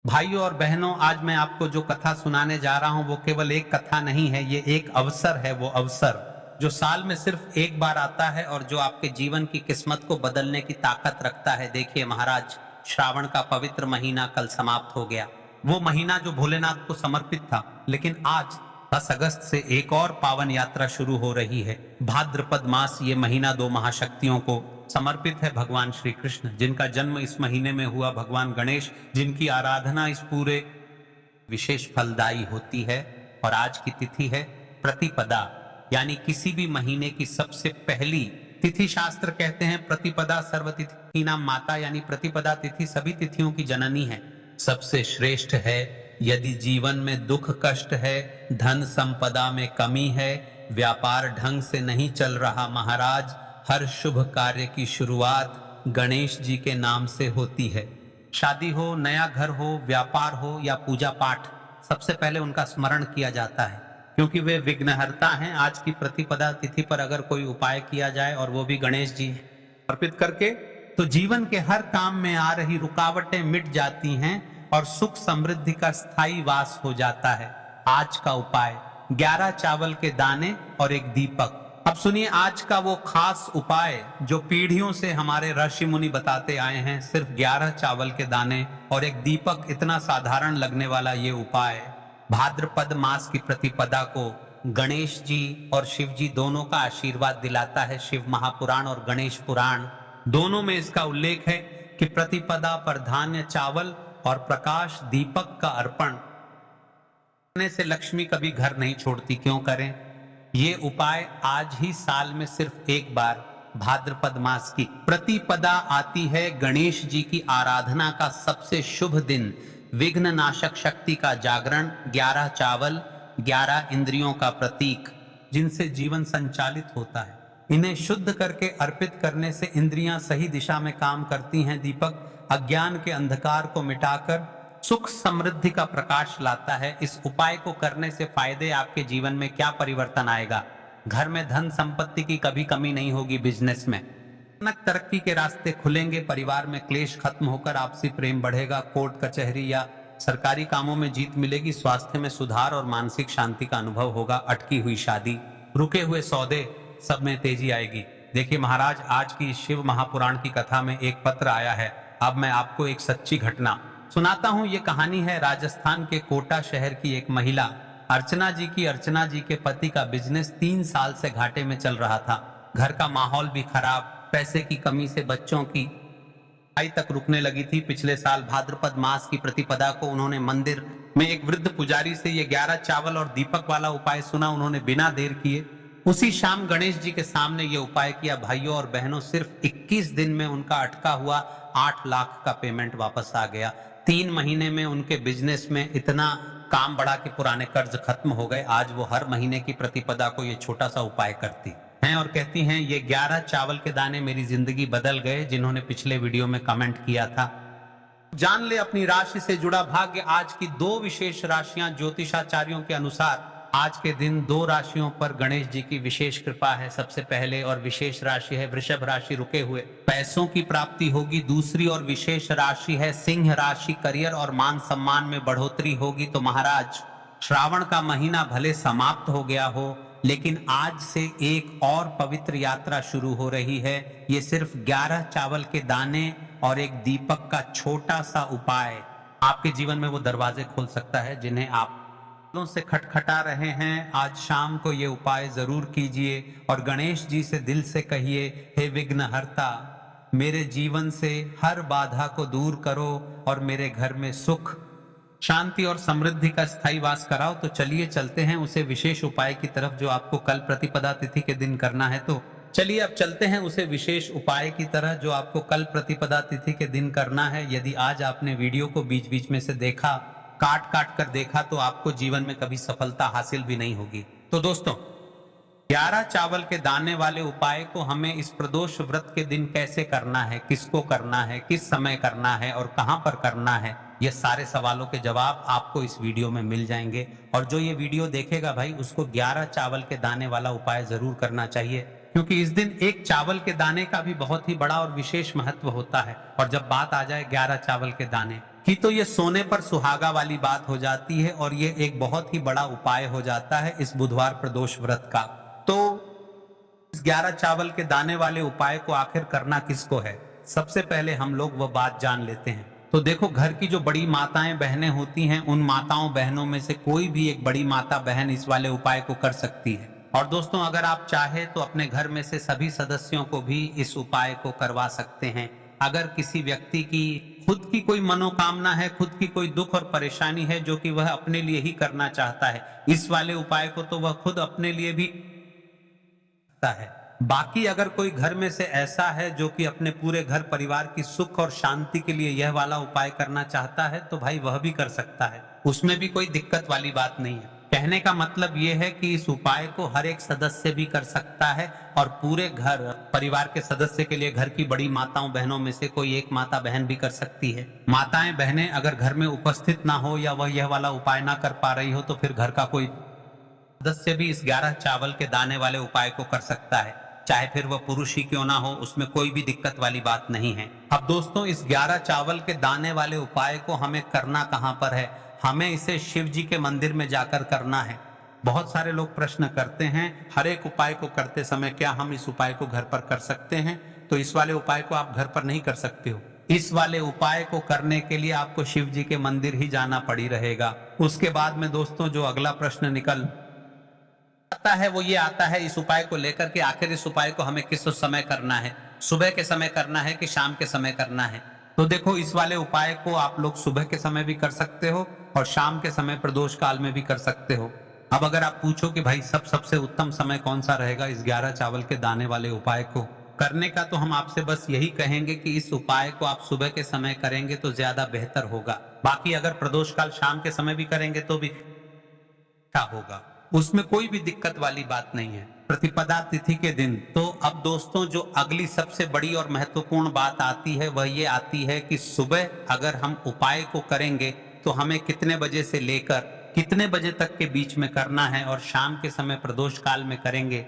भाइयों और बहनों, आज मैं आपको जो कथा सुनाने जा रहा हूं वो केवल एक कथा नहीं है, ये एक अवसर है। वो अवसर जो साल में सिर्फ एक बार आता है और जो आपके जीवन की किस्मत को बदलने की ताकत रखता है। देखिए महाराज, श्रावण का पवित्र महीना कल समाप्त हो गया। वो महीना जो भोलेनाथ को समर्पित था, लेकिन आज 10 अगस्त से एक और पावन यात्रा शुरू हो रही है। भाद्रपद मास, ये महीना दो महाशक्तियों को समर्पित है। भगवान श्री कृष्ण, जिनका जन्म इस महीने में हुआ, भगवान गणेश, जिनकी आराधना इस पूरे विशेष फलदायी होती है। और आज की तिथि है प्रतिपदा, यानी किसी भी महीने की सबसे पहली तिथि। शास्त्र कहते हैं प्रतिपदा सर्वतिथि नाम माता, यानी प्रतिपदा तिथि सभी तिथियों की जननी है, सबसे श्रेष्ठ है। यदि जीवन में दुख कष्ट है, धन संपदा में कमी है, व्यापार ढंग से नहीं चल रहा महाराज, हर शुभ कार्य की शुरुआत गणेश जी के नाम से होती है। शादी हो, नया घर हो, व्यापार हो या पूजा पाठ, सबसे पहले उनका स्मरण किया जाता है, क्योंकि वे विघ्नहर्ता हैं। आज की प्रतिपदा तिथि पर अगर कोई उपाय किया जाए और वो भी गणेश जी अर्पित करके, तो जीवन के हर काम में आ रही रुकावटें मिट जाती हैं और सुख समृद्धि का स्थायी वास हो जाता है। आज का उपाय 11 चावल के दाने और एक दीपक। अब सुनिए आज का वो खास उपाय जो पीढ़ियों से हमारे ऋषि मुनि बताते आए हैं। सिर्फ 11 चावल के दाने और एक दीपक, इतना साधारण लगने वाला ये उपाय भाद्रपद मास की प्रतिपदा को गणेश जी और शिव जी दोनों का आशीर्वाद दिलाता है। शिव महापुराण और गणेश पुराण दोनों में इसका उल्लेख है कि प्रतिपदा पर धान्य चावल और प्रकाश दीपक का अर्पण करने से लक्ष्मी कभी घर नहीं छोड़ती। क्यों करें ये उपाय? आज ही साल में सिर्फ एक बार भाद्रपद मास की प्रतिपदा आती है। गणेश जी की आराधना का सबसे शुभ दिन, विघ्न नाशक शक्ति का जागरण, 11 चावल, 11 इंद्रियों का प्रतीक जिनसे जीवन संचालित होता है, इन्हें शुद्ध करके अर्पित करने से इंद्रियां सही दिशा में काम करती हैं। दीपक अज्ञान के अंधकार को मिटाकर सुख समृद्धि का प्रकाश लाता है। इस उपाय को करने से फायदे, आपके जीवन में क्या परिवर्तन आएगा? घर में धन संपत्ति की कभी कमी नहीं होगी, बिजनेस में अचानक तरक्की के रास्ते खुलेंगे, परिवार में क्लेश खत्म होकर आपसी प्रेम बढ़ेगा, कोर्ट कचहरी या सरकारी कामों में जीत मिलेगी, स्वास्थ्य में सुधार और मानसिक शांति का अनुभव होगा। अटकी हुई शादी, रुके हुए सौदे, सब में तेजी आएगी। देखिए महाराज, आज की शिव महापुराण की कथा में एक पत्र आया है। अब मैं आपको एक सच्ची घटना सुनाता हूं। ये कहानी है राजस्थान के कोटा शहर की एक महिला अर्चना जी की। अर्चना जी के पति का बिजनेस 3 साल से घाटे में चल रहा था। घर का माहौल भी खराब, पैसे की कमी से बच्चों की पढ़ाई तक रुकने लगी थी। पिछले साल भाद्रपद मास की प्रतिपदा को उन्होंने मंदिर में एक वृद्ध पुजारी से ये 11 चावल और दीपक वाला उपाय सुना। उन्होंने बिना देर किए उसी शाम गणेश जी के सामने ये उपाय किया। भाइयों और बहनों, सिर्फ 21 दिन में उनका अटका हुआ 8 लाख का पेमेंट वापस आ गया। 3 महीने में उनके बिजनेस में इतना काम बढ़ा कि पुराने कर्ज खत्म हो गए। आज वो हर महीने की प्रतिपदा को ये छोटा सा उपाय करती हैं और कहती हैं, ये 11 चावल के दाने मेरी जिंदगी बदल गए। जिन्होंने पिछले वीडियो में कमेंट किया था, जान ले अपनी राशि से जुड़ा भाग्य। आज की 2 विशेष राशियां ज्योतिषाचार्यों के अनुसार आज के दिन 2 राशियों पर गणेश जी की विशेष कृपा है। सबसे पहले और विशेष राशि है वृषभ राशि, रुके हुए पैसों की प्राप्ति होगी। दूसरी और विशेष राशि है सिंह राशि, करियर और मान सम्मान में बढ़ोतरी होगी। तो महाराज, श्रावण का महीना भले समाप्त हो गया हो, लेकिन आज से एक और पवित्र यात्रा शुरू हो रही है। ये सिर्फ 11 चावल के दाने और एक दीपक का छोटा सा उपाय आपके जीवन में वो दरवाजे खोल सकता है जिन्हें आप से खटखटा रहे हैं। आज शाम को ये उपाय जरूर कीजिए और गणेश जी से दिल से कहिए, हे विघ्नहर्ता, मेरे जीवन से हर बाधा को दूर करो और मेरे घर में सुख शांति और समृद्धि का स्थायी वास कराओ। तो चलिए चलते हैं उसे विशेष उपाय की तरफ जो आपको कल प्रतिपदा तिथि के दिन करना है। तो चलिए अब चलते हैं उसे विशेष उपाय की तरह जो आपको कल प्रतिपदा तिथि के दिन करना है। यदि आज आपने वीडियो को बीच बीच में से देखा, काट काट कर देखा, तो आपको जीवन में कभी सफलता हासिल भी नहीं होगी। तो दोस्तों, 11 चावल के दाने वाले उपाय को हमें इस प्रदोष व्रत के दिन कैसे करना है, किसको करना है, किस समय करना है और कहां पर करना है, ये सारे सवालों के जवाब आपको इस वीडियो में मिल जाएंगे। और जो ये वीडियो देखेगा भाई, उसको 11 चावल के दाने वाला उपाय जरूर करना चाहिए, क्योंकि इस दिन एक चावल के दाने का भी बहुत ही बड़ा और विशेष महत्व होता है। और जब बात आ जाए 11 चावल के दाने, कि तो ये सोने पर सुहागा वाली बात हो जाती है और ये एक बहुत ही बड़ा उपाय हो जाता है इस बुधवार प्रदोष व्रत का। तो इस 11 चावल के दाने वाले उपाय को आखिर करना किसको है, सबसे पहले हम लोग वह बात जान लेते हैं। तो देखो, घर की जो बड़ी माताएं बहनें होती हैं, उन माताओं बहनों में से कोई भी एक बड़ी माता बहन इस वाले उपाय को कर सकती है। और दोस्तों, अगर आप चाहे तो अपने घर में से सभी सदस्यों को भी इस उपाय को करवा सकते हैं। अगर किसी व्यक्ति की खुद की कोई मनोकामना है, खुद की कोई दुख और परेशानी है जो कि वह अपने लिए ही करना चाहता है, इस वाले उपाय को तो वह खुद अपने लिए भी करता है। बाकी अगर कोई घर में से ऐसा है जो कि अपने पूरे घर परिवार की सुख और शांति के लिए यह वाला उपाय करना चाहता है, तो भाई वह भी कर सकता है, उसमें भी कोई दिक्कत वाली बात नहीं है। कहने का मतलब यह है कि इस उपाय को हर एक सदस्य भी कर सकता है और पूरे घर परिवार के सदस्य के लिए घर की बड़ी माताओं बहनों में से कोई एक माता बहन भी कर सकती है। माताएं बहनें अगर घर में उपस्थित ना हो या वह यह वाला उपाय ना कर पा रही हो, तो फिर घर का कोई सदस्य भी इस 11 चावल के दाने वाले उपाय को कर सकता है, चाहे फिर वह पुरुष ही क्यों ना हो, उसमें कोई भी दिक्कत वाली बात नहीं है। अब दोस्तों, इस 11 चावल के दाने वाले उपाय को हमें करना कहां पर है? हमें इसे शिव जी के मंदिर में जाकर करना है। बहुत सारे लोग प्रश्न करते हैं, हर एक उपाय को करते समय क्या हम इस उपाय को घर पर कर सकते हैं? तो इस वाले उपाय को आप घर पर नहीं कर सकते हो। इस वाले उपाय को करने के लिए आपको शिव जी के मंदिर ही जाना पड़ी रहेगा। उसके बाद में दोस्तों, जो अगला प्रश्न निकल आता है वो ये आता है इस उपाय को लेकर के, आखिर इस उपाय को हमें किस समय करना है? सुबह के समय करना है कि शाम के समय करना है? तो देखो, इस वाले उपाय को आप लोग सुबह के समय भी कर सकते हो और शाम के समय प्रदोष काल में भी कर सकते हो। अब अगर आप पूछो कि भाई सबसे उत्तम समय कौन सा रहेगा इस 11 चावल के दाने वाले उपाय को करने का, तो हम आपसे बस यही कहेंगे कि इस उपाय को आप सुबह के समय करेंगे तो ज्यादा बेहतर होगा। बाकी अगर प्रदोष काल शाम के समय भी करेंगे तो भी अच्छा होगा, उसमें कोई भी दिक्कत वाली बात नहीं है। प्रतिपदा तिथि के दिन तो अब दोस्तों, जो अगली सबसे बड़ी और महत्वपूर्ण बात आती है वह ये आती है कि सुबह अगर हम उपाय को करेंगे तो हमें कितने बजे से लेकर कितने बजे तक के बीच में करना है, और शाम के समय प्रदोष काल में करेंगे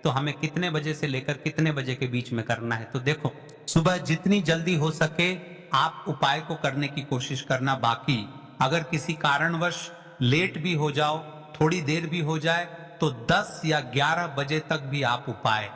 तो हमें कितने बजे से लेकर कितने बजे के बीच में करना है। तो देखो, सुबह जितनी जल्दी हो सके आप उपाय को करने की कोशिश करना। बाकी अगर किसी कारणवश लेट भी हो जाओ, थोड़ी देर भी हो जाए, तो 10 या 11 बजे तक भी आप उपाय,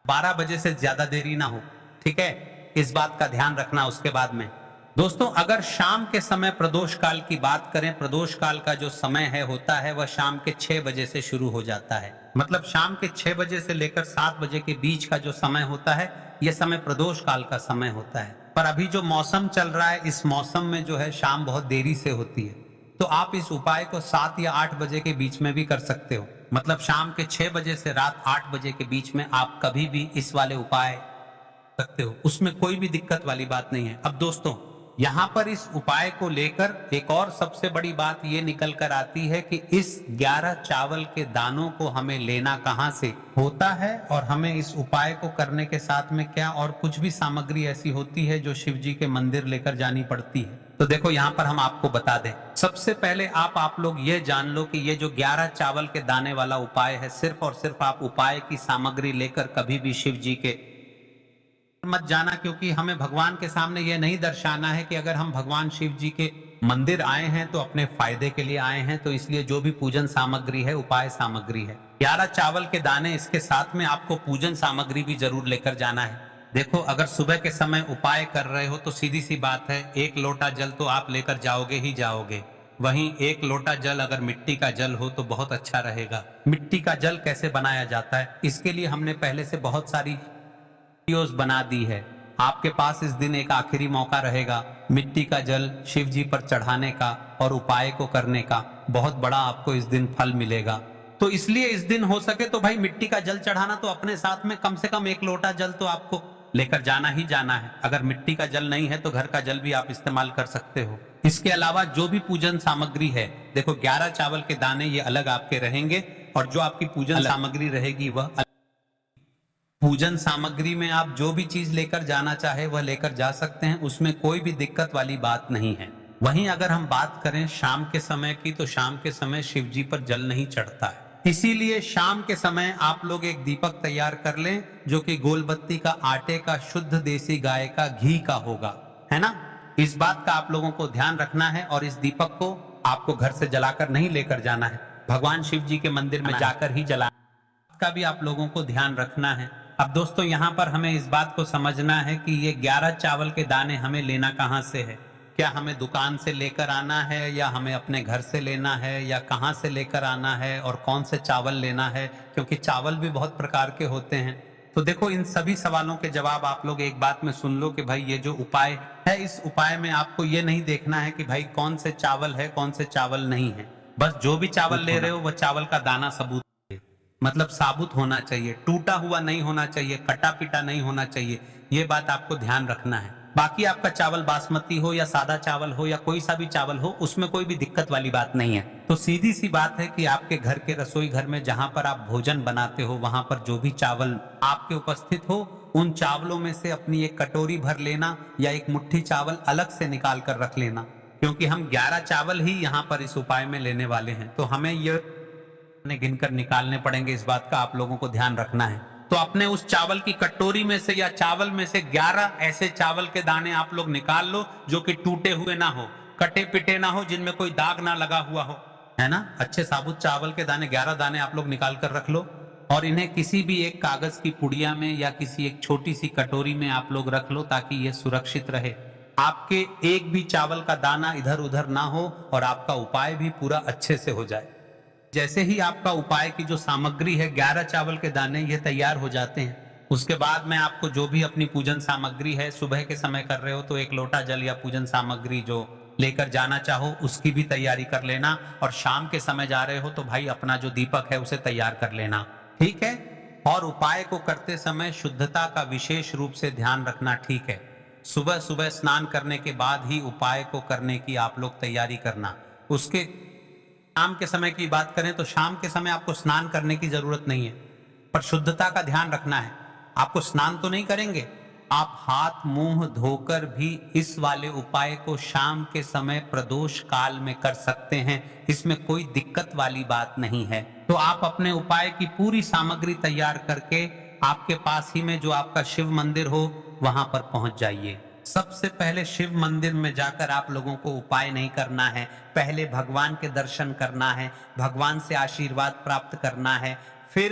12 बजे से ज्यादा देरी ना हो, ठीक है? इस बात का ध्यान रखना। उसके बाद में दोस्तों, अगर शाम के समय प्रदोष काल की बात करें, प्रदोष काल का जो समय है होता है वह शाम के 6 बजे से शुरू हो जाता है। मतलब शाम के 6 बजे से लेकर 7 बजे के बीच का जो समय होता है, यह समय प्रदोष काल का समय होता है। पर अभी जो मौसम चल रहा है, इस मौसम में जो है शाम बहुत देरी से होती है, तो आप इस उपाय को 7 या 8 बजे के बीच में भी कर सकते हो। मतलब शाम के 6 बजे से रात 8 बजे के बीच में आप कभी भी इस वाले उपाय सकते हो, उसमें कोई भी दिक्कत वाली बात नहीं है। अब दोस्तों, यहाँ पर इस उपाय को लेकर एक और सबसे बड़ी बात ये निकल कर आती है कि इस 11 चावल के दानों को हमें लेना कहाँ से होता है, और हमें इस उपाय को करने के साथ में क्या और कुछ भी सामग्री ऐसी होती है जो शिव जी के मंदिर लेकर जानी पड़ती है। तो देखो, यहाँ पर हम आपको बता दें। सबसे पहले आप लोग ये जान लो कि ये जो 11 चावल के दाने वाला उपाय है, सिर्फ और सिर्फ आप उपाय की सामग्री लेकर कभी भी शिव जी के मत जाना, क्योंकि हमें भगवान के सामने यह नहीं दर्शाना है कि अगर हम भगवान शिव जी के मंदिर आए हैं तो अपने फायदे के लिए आए हैं। तो इसलिए जो भी पूजन सामग्री है, उपाय सामग्री है, 11 चावल के दाने, इसके साथ में आपको पूजन सामग्री भी जरूर लेकर जाना है। देखो, अगर सुबह के समय उपाय कर रहे हो तो सीधी सी बात है, 1 लोटा जल तो आप लेकर जाओगे ही जाओगे। वहीं 1 लोटा जल अगर मिट्टी का जल हो तो बहुत अच्छा रहेगा। मिट्टी का जल कैसे बनाया जाता है, इसके लिए हमने पहले से बहुत सारी वीडियोस बना दी है। आपके पास इस दिन एक आखिरी मौका रहेगा मिट्टी का जल शिव जी पर चढ़ाने का और उपाय को करने का। बहुत बड़ा आपको इस दिन फल मिलेगा। तो इसलिए इस दिन हो सके तो भाई मिट्टी का जल चढ़ाना तो अपने साथ में कम से कम 1 लोटा जल तो आपको लेकर जाना ही जाना है। अगर मिट्टी का जल नहीं है तो घर का जल भी आप इस्तेमाल कर सकते हो। इसके अलावा जो भी पूजन सामग्री है, देखो 11 चावल के दाने ये अलग आपके रहेंगे, और जो आपकी पूजन सामग्री रहेगी वह पूजन सामग्री में आप जो भी चीज लेकर जाना चाहे वह लेकर जा सकते हैं, उसमें कोई भी दिक्कत वाली बात नहीं है। वहीं अगर हम बात करें शाम के समय की, तो शाम के समय शिव जी पर जल नहीं चढ़ता है। इसीलिए शाम के समय आप लोग एक दीपक तैयार कर लें जो कि गोलबत्ती का, आटे का, शुद्ध देसी गाय का घी का होगा, है ना। इस बात का आप लोगों को ध्यान रखना है और इस दीपक को आपको घर से जलाकर नहीं लेकर जाना है, भगवान शिव जी के मंदिर में जाकर ही जलाना का भी आप लोगों को ध्यान रखना है। अब दोस्तों यहाँ पर हमें इस बात को समझना है कि ये 11 चावल के दाने हमें लेना कहाँ से है। क्या हमें दुकान से लेकर आना है या हमें अपने घर से लेना है या कहाँ से लेकर आना है और कौन से चावल लेना है, क्योंकि चावल भी बहुत प्रकार के होते हैं। तो देखो इन सभी सवालों के जवाब आप लोग एक बात में सुन लो कि भाई ये जो उपाय है, इस उपाय में आपको ये नहीं देखना है कि भाई कौन से चावल है कौन से चावल नहीं है। बस जो भी चावल ले रहे हो वह चावल का दाना सबूत मतलब साबुत होना चाहिए, टूटा हुआ नहीं होना चाहिए, कटा पिटा नहीं होना चाहिए। ये बात आपको ध्यान रखना है। बाकी आपका चावल बासमती हो या सादा चावल हो या कोई सा भी चावल हो, उसमें कोई भी दिक्कत वाली बात नहीं है। तो सीधी सी बात है कि आपके घर के रसोई घर में जहां पर आप भोजन बनाते हो वहां पर जो भी चावल आपके उपस्थित हो, उन चावलों में से अपनी एक कटोरी भर लेना या एक मुट्ठी चावल अलग से निकाल कर रख लेना, क्योंकि हम 11 चावल ही यहाँ पर इस उपाय में लेने वाले हैं। तो हमें ये गिनकर निकालने पड़ेंगे, इस बात का आप लोगों को ध्यान रखना है। तो अपने उस चावल की कटोरी में से या चावल में से 11 ऐसे चावल के दाने आप लोग निकाल लो जो कि टूटे हुए ना हो, कटे पिटे ना हो, जिनमें कोई दाग ना लगा हुआ हो, है ना। अच्छे साबुत चावल के दाने 11 दाने आप लोग निकाल कर रख लो और इन्हें किसी भी एक कागज की पुड़िया में या किसी एक छोटी सी कटोरी में आप लोग रख लो ताकि ये सुरक्षित रहे, आपके एक भी चावल का दाना इधर उधर ना हो और आपका उपाय भी पूरा अच्छे से हो जाए। जैसे ही आपका उपाय की जो सामग्री है 11 चावल के दाने ये तैयार हो जाते हैं, उसके बाद में आपको जो भी अपनी पूजन सामग्री है, सुबह के समय कर रहे हो तो 1 लोटा जल या पूजन सामग्री जो लेकर जाना चाहो उसकी भी तैयारी कर लेना, और शाम के समय जा रहे हो तो भाई अपना जो दीपक है उसे तैयार कर लेना, ठीक है। और उपाय को करते समय शुद्धता का विशेष रूप से ध्यान रखना, ठीक है। सुबह सुबह स्नान करने के बाद ही उपाय को करने की आप लोग तैयारी करना। उसके शाम के समय की बात करें तो शाम के समय आपको स्नान करने की जरूरत नहीं है, पर शुद्धता का ध्यान रखना है। आपको स्नान तो नहीं करेंगे, आप हाथ मुंह धोकर भी इस वाले उपाय को शाम के समय प्रदोष काल में कर सकते हैं, इसमें कोई दिक्कत वाली बात नहीं है। तो आप अपने उपाय की पूरी सामग्री तैयार करके आपके पास ही में जो आपका शिव मंदिर हो वहां पर पहुंच जाइए। सबसे पहले शिव मंदिर में जाकर आप लोगों को उपाय नहीं करना है, पहले भगवान के दर्शन करना है, भगवान से आशीर्वाद प्राप्त करना है, फिर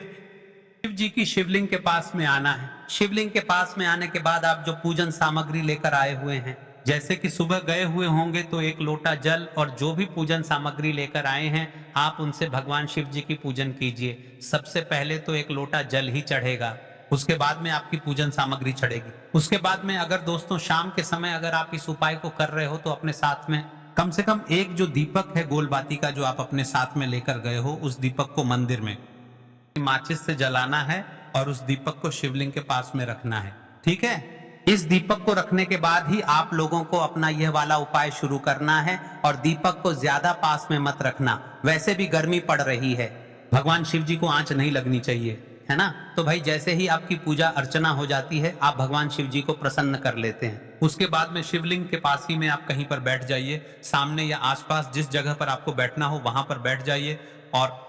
शिव जी की शिवलिंग के पास में आना है। शिवलिंग के पास में आने के बाद आप जो पूजन सामग्री लेकर आए हुए हैं, जैसे कि सुबह गए हुए होंगे तो 1 लोटा जल और जो भी पूजन सामग्री लेकर आए हैं आप उनसे भगवान शिव जी की पूजन कीजिए। सबसे पहले तो 1 लोटा जल ही चढ़ेगा, उसके बाद में आपकी पूजन सामग्री चढ़ेगी। उसके बाद में अगर दोस्तों शाम के समय अगर आप इस उपाय को कर रहे हो तो अपने साथ में कम से कम एक जो दीपक है गोलबाती का जो आप अपने साथ में लेकर गए हो, उस दीपक को मंदिर में माचिस से जलाना है और उस दीपक को शिवलिंग के पास में रखना है, ठीक है। इस दीपक को रखने के बाद ही आप लोगों को अपना यह वाला उपाय शुरू करना है और दीपक को ज्यादा पास में मत रखना। वैसे भी गर्मी पड़ रही है, भगवान शिव जी को आंच नहीं लगनी चाहिए, है ना। तो भाई जैसे ही आपकी पूजा अर्चना हो जाती है आप भगवान शिव जी को प्रसन्न कर लेते हैं। उसके बाद में शिवलिंग के पास ही में आप कहीं पर बैठ जाइए, सामने या आसपास जिस जगह पर आपको बैठना हो वहां पर बैठ जाइए और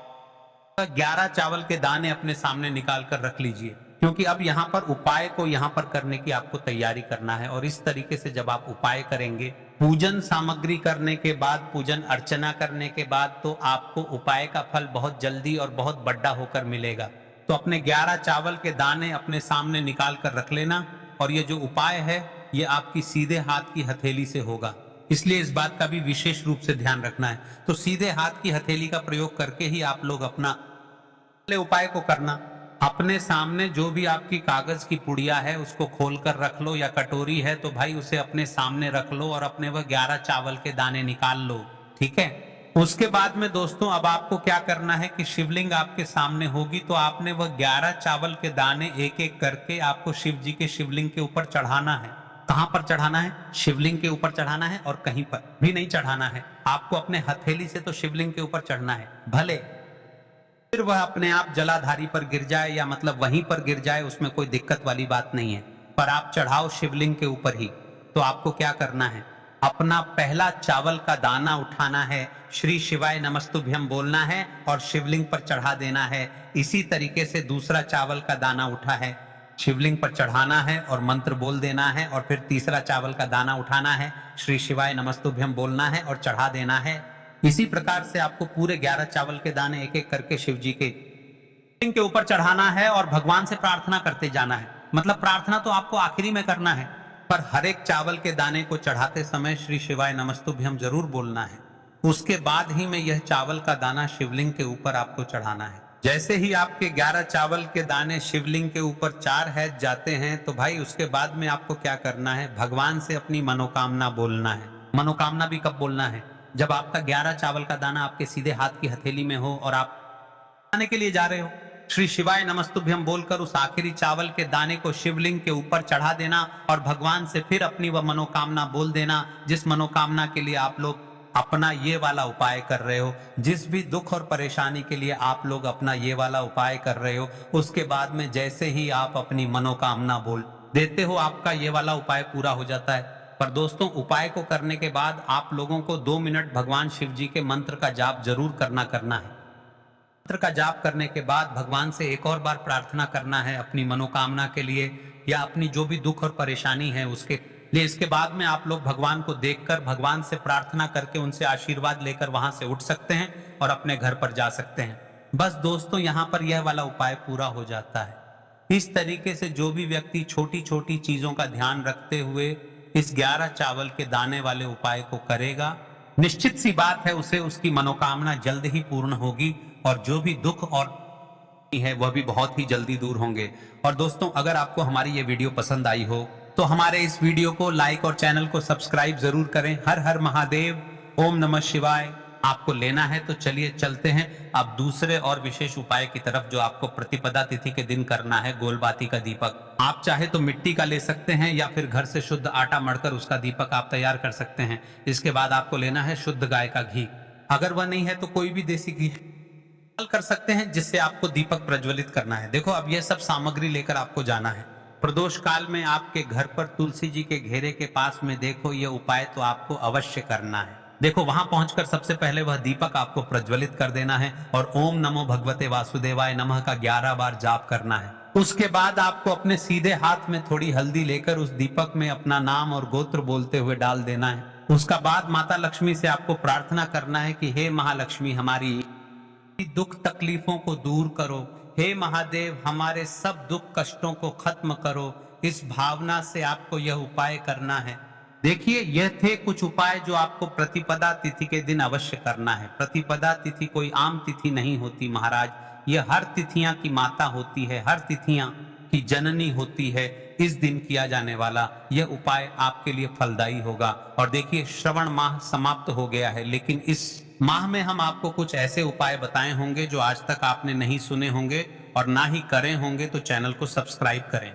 11 चावल के दाने अपने सामने निकाल कर रख लीजिए, क्योंकि अब यहाँ पर उपाय को यहाँ पर करने की आपको तैयारी करना है। और इस तरीके से जब आप उपाय करेंगे, पूजन सामग्री करने के बाद, पूजन अर्चना करने के बाद, तो आपको उपाय का फल बहुत जल्दी और बहुत बड़ा होकर मिलेगा। तो अपने 11 चावल के दाने अपने सामने निकाल कर रख लेना और ये जो उपाय है ये आपकी सीधे हाथ की हथेली से होगा, इसलिए इस बात का भी विशेष रूप से ध्यान रखना है। तो सीधे हाथ की हथेली का प्रयोग करके ही आप लोग अपना उपाय को करना। अपने सामने जो भी आपकी कागज की पुड़िया है उसको खोल कर रख लो, या कटोरी है तो भाई उसे अपने सामने रख लो और अपने वह 11 चावल के दाने निकाल लो, ठीक है। उसके बाद में दोस्तों अब आपको क्या करना है कि शिवलिंग आपके सामने होगी तो आपने वह 11 चावल के दाने एक एक करके आपको शिव जी के शिवलिंग के ऊपर चढ़ाना है। कहां पर चढ़ाना है? शिवलिंग के ऊपर चढ़ाना है और कहीं पर भी नहीं चढ़ाना है। आपको अपने हथेली से तो शिवलिंग के ऊपर चढ़ना है, भले फिर वह अपने आप जलाधारी पर गिर जाए या मतलब वहीं पर गिर जाए, उसमें कोई दिक्कत वाली बात नहीं है, पर आप चढ़ाओ शिवलिंग के ऊपर ही। तो आपको क्या करना है, अपना पहला चावल का दाना उठाना है, श्री शिवाय नमस्तुभ्यम बोलना है और शिवलिंग पर चढ़ा देना है। इसी तरीके से दूसरा चावल का दाना उठा है, शिवलिंग पर चढ़ाना है और मंत्र बोल देना है, और फिर तीसरा चावल का दाना उठाना है, श्री शिवाय नमस्तुभ्यम बोलना है और चढ़ा देना है। इसी प्रकार से आपको पूरे 11 चावल के दाने एक एक करके शिव जी के शिवलिंग के ऊपर चढ़ाना है और भगवान से प्रार्थना करते जाना है। मतलब प्रार्थना तो आपको आखिरी में करना है, पर हर एक चावल के दाने को चढ़ाते समय श्री शिवाय नमस्तुभ्यम जरूर बोलना है। उसके बाद ही में यह चावल का दाना शिवलिंग के ऊपर आपको चढ़ाना है। जैसे ही आपके 11 चावल के दाने शिवलिंग के ऊपर 4 हैज जाते हैं, तो भाई उसके बाद में आपको क्या करना है, भगवान से अपनी मनोकामना बोलना है। मनोकामना भी कब बोलना है, जब आपका 11 चावल का दाना आपके सीधे हाथ की हथेली में हो और आप खाने के लिए जा रहे हो, श्री शिवाय नमस्तुभ्यम बोलकर उस आखिरी चावल के दाने को शिवलिंग के ऊपर चढ़ा देना और भगवान से फिर अपनी वह मनोकामना बोल देना, जिस मनोकामना के लिए आप लोग अपना ये वाला उपाय कर रहे हो, जिस भी दुख और परेशानी के लिए आप लोग अपना ये वाला उपाय कर रहे हो। उसके बाद में जैसे ही आप अपनी मनोकामना बोल देते हो, आपका ये वाला उपाय पूरा हो जाता है। पर दोस्तों, उपाय को करने के बाद आप लोगों को 2 मिनट भगवान शिव जी के मंत्र का जाप जरूर करना है। मंत्र का जाप करने के बाद भगवान से एक और बार प्रार्थना करना है अपनी मनोकामना के लिए, या अपनी जो भी दुख और परेशानी है उसके लिए। इसके बाद में आप लोग भगवान को देखकर, भगवान से प्रार्थना करके, उनसे आशीर्वाद लेकर वहां से उठ सकते हैं और अपने घर पर जा सकते हैं। बस दोस्तों, यहाँ पर यह वाला उपाय पूरा हो जाता है। इस तरीके से जो भी व्यक्ति छोटी छोटी चीजों का ध्यान रखते हुए इस 11 चावल के दाने वाले उपाय को करेगा, निश्चित सी बात है उसे उसकी मनोकामना जल्द ही पूर्ण होगी और जो भी दुख और है वह भी बहुत ही जल्दी दूर होंगे। और दोस्तों, अगर आपको हमारी ये वीडियो पसंद आई हो तो हमारे इस वीडियो को लाइक और चैनल को सब्सक्राइब जरूर करें। हर हर महादेव, ओम नमः शिवाय। आपको लेना है तो चलिए चलते हैं अब दूसरे और विशेष उपाय की तरफ, जो आपको प्रतिपदा तिथि के दिन करना है। गोलबाती का दीपक आप चाहे तो मिट्टी का ले सकते हैं, या फिर घर से शुद्ध आटा मढ़कर उसका दीपक आप तैयार कर सकते हैं। इसके बाद आपको लेना है शुद्ध गाय का घी। अगर वह नहीं है तो कोई भी देसी घी कर सकते हैं, जिससे आपको दीपक प्रज्वलित करना है। देखो, अब यह सब सामग्री लेकर आपको जाना है। प्रदोष काल में आपके घर पर तुलसी जी के घेरे के पास में देखो, यह उपाय तो आपको अवश्य करना है। देखो, वहां पहुंचकर सबसे पहले वह दीपक आपको प्रज्वलित कर देना है और ओम नमो भगवते वासुदेवाय नमः का 11 बार जाप करना है। उसके बाद आपको अपने सीधे हाथ में थोड़ी हल्दी लेकर उस दीपक में अपना नाम और गोत्र बोलते हुए डाल देना है। उसका बाद माता लक्ष्मी से आपको प्रार्थना करना है कि हे महालक्ष्मी, हमारी दुख तकलीफों को दूर करो। हे महादेव, हमारे सब दुख कष्टों को खत्म करो। इस भावना से आपको यह उपाय करना है। देखिए, यह थे कुछ उपाय जो आपको प्रतिपदा तिथि के दिन अवश्य करना है। प्रतिपदा तिथि कोई आम तिथि नहीं होती महाराज, यह हर तिथियां की माता होती है, हर तिथियां की जननी होती है। इस दिन किया जाने वाला यह उपाय आपके लिए फलदायी होगा। और देखिए, श्रवण माह समाप्त हो गया है, लेकिन इस माह में हम आपको कुछ ऐसे उपाय बताए होंगे जो आज तक आपने नहीं सुने होंगे और ना ही करे होंगे, तो चैनल को सब्सक्राइब करें।